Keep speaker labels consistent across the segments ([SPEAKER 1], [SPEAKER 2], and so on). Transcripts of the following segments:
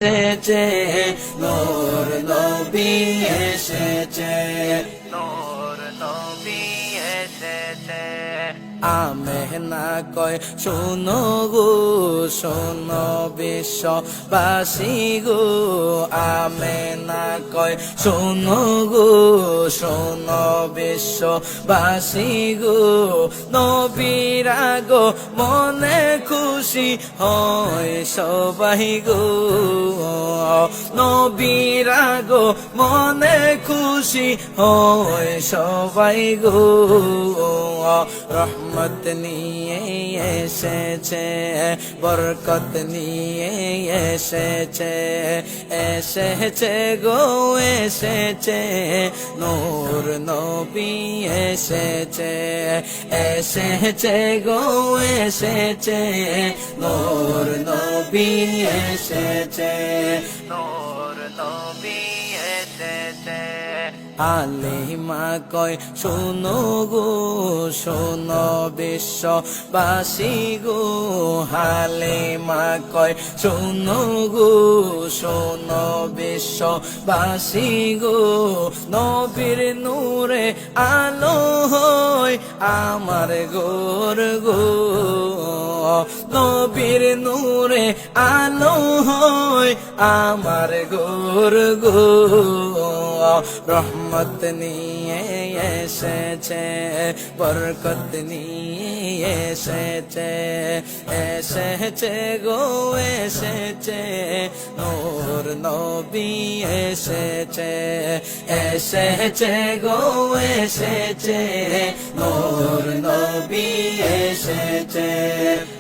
[SPEAKER 1] এসেছে, নূর নবী এসেছে, নূর নবী এসেছে। আমেনা কয় শোনো গো, শোনো বিশ্ববাসী গো। আমেনা কয় শোনো গো, শোনো বিশ্ববাসী গো। নবীরা গো মনে খুশি হয় সবাই গো। নবীরা গো মনে খুশি হয় সবাই গো। রহমত নিয়ে এসেছে, বরকত নিয়ে এসেছে, এসেছে গো এসেছে, নূর নবী এসেছে, এসেছে গো এসেছে, নূর নবী এসেছে, নূর নবী এসেছে। আলিমা কয় শোনো গো, শোনো বিশ্ববাসী গো। হালিমা কয় শোনো গো, শোনো বিশ্ববাসী গো। নবীর নূরে আলো হয় আমার গোর গো। নবীর নূরে আলো হয় আমার গোর গো। রহমত নিয়ে এসেছে, বরকত নিয়ে এসেছে, এসেছে গো এসেছে, নূর নবী এসেছে, এসেছে গো এসেছে, নূর নবী এসেছে,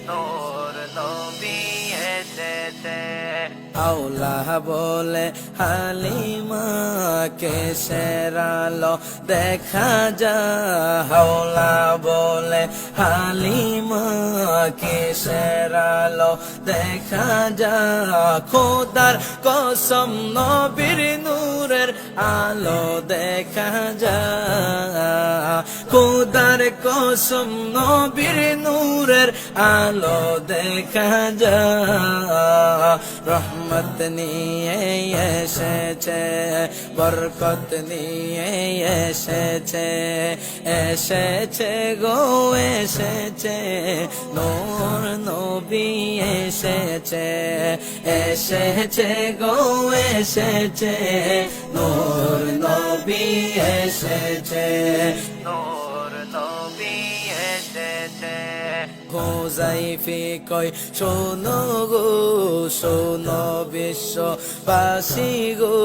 [SPEAKER 1] নূর নবী এসেছে। আওলা বলে হালিমা কে সেরালো দেখা যা। হাওলা বলে হালিমা কে সেরালো দেখা যা। খোদার কসম নবীর নূরের আলো দেখা যা। খোদার কসম নবীর নূরের আলো দেখা যা। রহমত নিয়ে এসেছে, বরকত নিয়ে এসেছে, এসেছে গো এসেছে, নূর নবী এসেছে, এসেছে গো এসেছে, নূর নবী এসেছে, নূর নবী এসেছে। হুযায়ফা কয় শোনো গো, শোনো বিশ্ববাসী গো।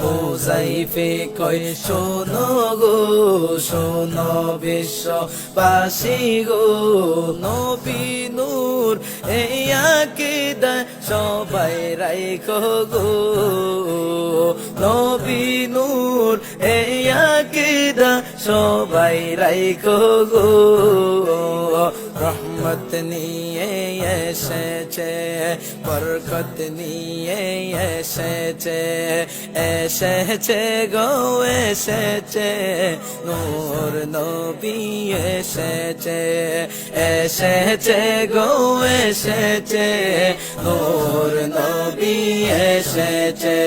[SPEAKER 1] হুযায়ফা কয় শোনো গো, শোনো বিশ্ববাসী গো। নবী নূর এই আকীদা সবাই রাখো গো। নবী নূর এই আকীদা সবাই রাখো গো। রহমত নিয়ে এসেছে, বরকত নিয়ে এসেছে, এসেছে গো এসেছে, নূর নবী এসেছে, এসেছে গো এসেছে, নূর নবী এসেছে।